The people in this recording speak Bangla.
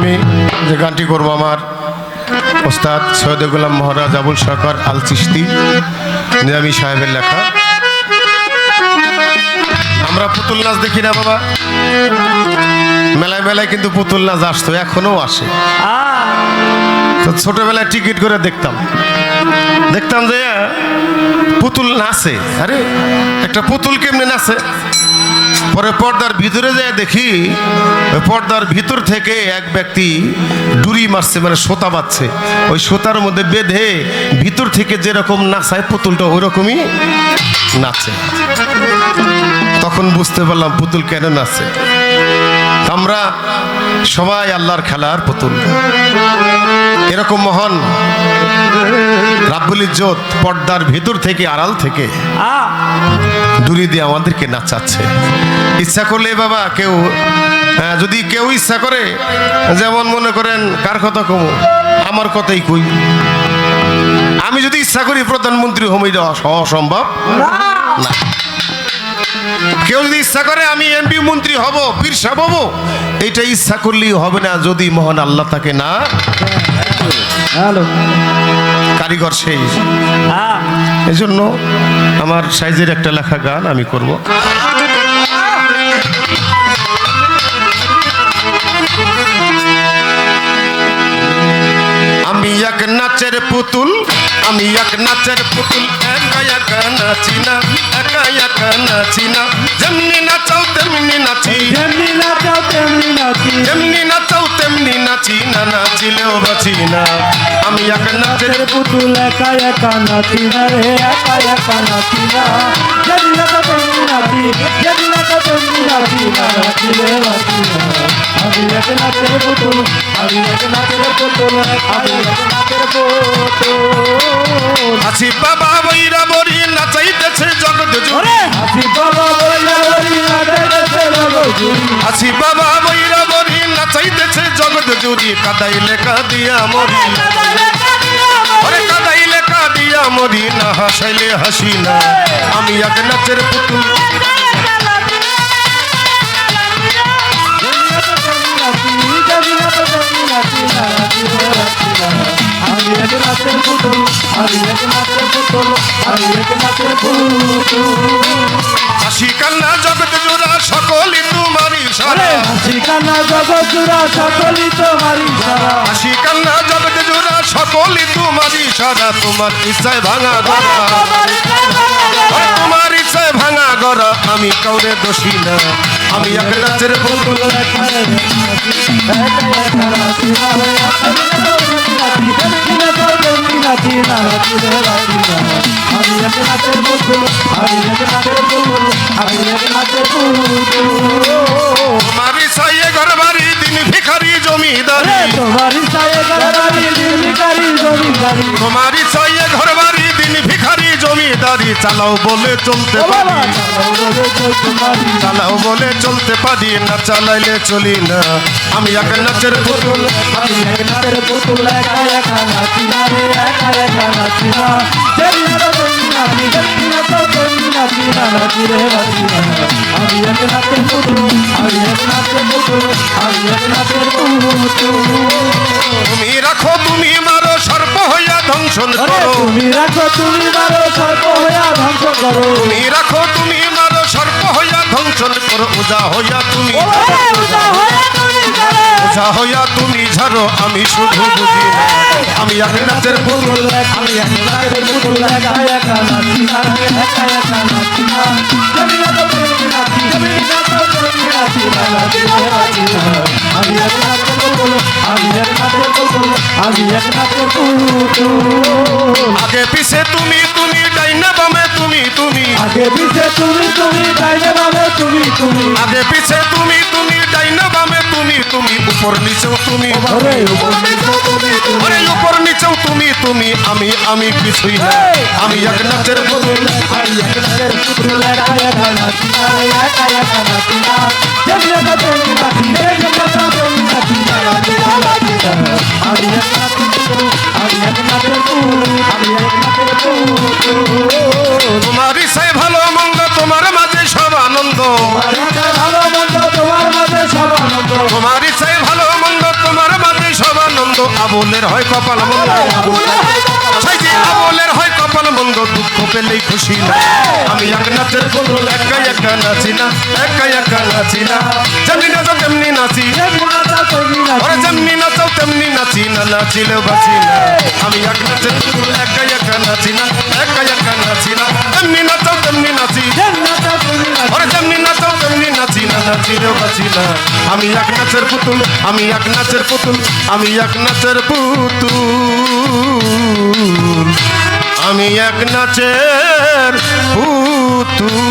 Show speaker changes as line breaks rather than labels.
আমি যে গানটি করব আমার ওস্তাদ সৈয়দ গোলাম মহারাজ আবুল সরকার আল চিশতি নিজামী সাহেবের লেখা। আমরা পুতুল নাচ দেখি না বাবা, মেলায় মেলায় কিন্তু পুতুল নাচ আসতো, এখনো আসে। তো ছোটবেলায় টিকিট করে দেখতাম যে পুতুল নাচে, আরে একটা পুতুল কেমনে নাচে। পরে পর্দার ভিতরে যায় দেখি পর্দার ভিতর থেকে এক ব্যক্তি ডুরি মারছে, মানে সোতা বাঁধছে, ওই সোতার মধ্যে বেঁধে ভিতর থেকে যেরকম নাচায় পুতুলটা ওই রকমই নাচে। তখন বুঝতে পারলাম পুতুল কেন নাচে। আমরা সবাই আল্লাহর খেলার পুতুল। এরকম মহান রাব্বুল ইজ্জত পর্দার ভিতর থেকে আড়াল থেকে দূরে দিয়ে আমাদেরকে নাচাচ্ছে। ইচ্ছা করলে বাবা কেউ যদি কেউ ইচ্ছা করে, যেমন মনে করেন কার কথা কম, আমার কথাই কই, আমি যদি ইচ্ছা করি প্রধানমন্ত্রী হই দেওয়া অসম্ভব না। কেউ যদি ইচ্ছা করে আমি এমপি মন্ত্রী হব, পীর সাহেব হব, এইটা ইচ্ছা করলেই হবে না যদি মহান আল্লাহ তাকে না কারিগর সেই। এই জন্য আমার সাইজের একটা লেখা গান আমি করব। আমি এক নাচের পুতুল, আমি এক নাচের পুতুল, একা একা নাচি না, একা একা নাচি না, যেমনি নাচাও তেমনি নাচি,
যেমনি নাচাও তেমনি নাচি,
যেমনি নাচাও তেমনি নাচি, না নাচিলেও বাঁচি না। আমি এক নাচের
পুতুল, একা একা নাচি না রে, একা একা নাচি না, যেমনি নাচাও তেমনি নাচি, যেমনি নাচাও তেমনি নাচি, না নাচিলে বাঁচি না। আমি এক নাচের পুতুল, আমি এক নাচের পুতুল, আমি এক নাচের পুতুল।
আছি বাবা বইরা বড়ি নাচাইতেছে জগৎ জুড়ে,
আছি বাবা বইরা বড়ি নাচাইতেছে জগৎ জুড়ে,
আছি বাবা বইরা বড়ি নাচাইতেছে জগৎ জুড়ে, কাদাইলে কাদিয়া মরি, আরে কাদাইলে কাদিয়া মরি, না হাসাইলে হাসি না। আমি এক নাচের পুতুল,
আমি এক নাচের পুতুল, আমি এক নাচের পুতুল, আমি এক নাচের পুতুল।
হাসি কান্না জগৎ জোড়া সকলই তোমারই সারা,
হাসি কান্না জগৎ জোড়া সকলই তোমারই সারা,
হাসি কান্না জগৎ জোড়া সকলই তোমারই সারা। তোমার ইচ্ছায় ভাঙা গড়া, তোমার ইচ্ছায় ভাঙা গড়া, আমি কাউরে দোষী না। আমি এক নাচের পুতুল,
আমি এক নাচের পুতুল, আমি এক নাচের পুতুল, আমি এক নাচের পুতুল।
তোমার ইচ্ছায় ঘর বাড়ি দিন ভিখারি জমিদারি,
তোমার ইচ্ছায় ঘর বাড়ি দিন ভিখারি জমিদারি,
তোমার ইচ্ছায় ঘর বাড়ি দিন ভিখারি জমিদারি। চালাও বলে চলতে পারি, চালাও বলে চলতে পারি, না চালাইলে চলি না। আমি এক নাচের পুতুল,
আমি এক নাচের পুতুল, একা একা নাচি না রে, একা একা নাচি না, যেমনি নাচো তেমনি নাচি, যেমনি নাচো তেমনি নাচি, না নাচিলে বাঁচি না। আমি এক নাচের পুতুল, আমি এক নাচের পুতুল, আমি এক নাচের পুতুল।
তুমি রাখো তুমি মারো সর্প হইয়া ধ্বংসন করো,
তুমি রাখো তুমি মারো সর্প হইয়া ধ্বংস করো,
তুমি রাখো তুমি মারো সর্প হইয়া ধ্বংসন করো। উজা হইয়া তুমি, উজা হইয়া তুমি ঝাড়ো, আমি শুধু বুঝি না। আমি এক নাচের পুতুল,
আমি এক নাচের পুতুল, একা একা নাচি না রে, একা একা নাচি না, যেমনি নাচো তেমনি নাচি, যেমনি নাচো তেমনি নাচি, না নাচিলে বাঁচি না। আমি এক নাচের পুতুল, আমি এক নাচের পুতুল, আমি এক নাচের পুতুল।
আগে পিছে তুমি তুমি ডাইনা বামে তুমি তুমি,
আগে পিছে তুমি তুমি, ডাইনে বামে তুমি তুমি,
আগে পিছে তুমি তুমি ডাইনা বামে তুমি তুমি, উপর নিচেও তুমি,
ওরে উপর নিচে তুমি তুমি,
আরে উপর নিচেও তুমি তুমি, আমি কিছুই না। আমি এক নাচের পুতুল,
আমি এক নাচের পুতুল, একা একা নাচি না রে, একা একা নাচি না, যেমনি নাচো তেমনি নাচি, যেমনি নাচো তেমনি নাচি, না নাচিলে বাঁচি না। আমি এক নাচের পুতুল, আমি এক নাচের পুতুল, আমি এক নাচের পুতুল।
তোমার ইচ্ছায় ভালো মন্দ তোমার মাঝে সব আনন্দ,
তোমার ইচ্ছায় ভালো মন্দ তোমার মাঝে সব আনন্দ,
তোমার ইচ্ছায় ভালো মন্দ তোমার আবলের হয় কপাল মন্দ সেই যে আবলের হয় কপাল মন্দ দুঃখ পেলেই খুশি না আমি এক নাচের পুতুল একা একা নাচি না একা একা নাচি না যেমনি নাচো তেমনি নাচি ওরে যেমনি নাচো তেমনি নাচি না নাচিলেও বাঁচি না আমি এক নাচের পুতুল একা একা নাচি না একা একা নাচি না যেমনি নাচো তেমনি নাচি ওরে যেমনি নাচো তেমনি নাচি না নাচিলেও বাঁচি না আমি এক নাচের পুতুল আমি এক নাচের পুতুল আমি এক নাচের পুতুল আমি এক নাচের পুতুল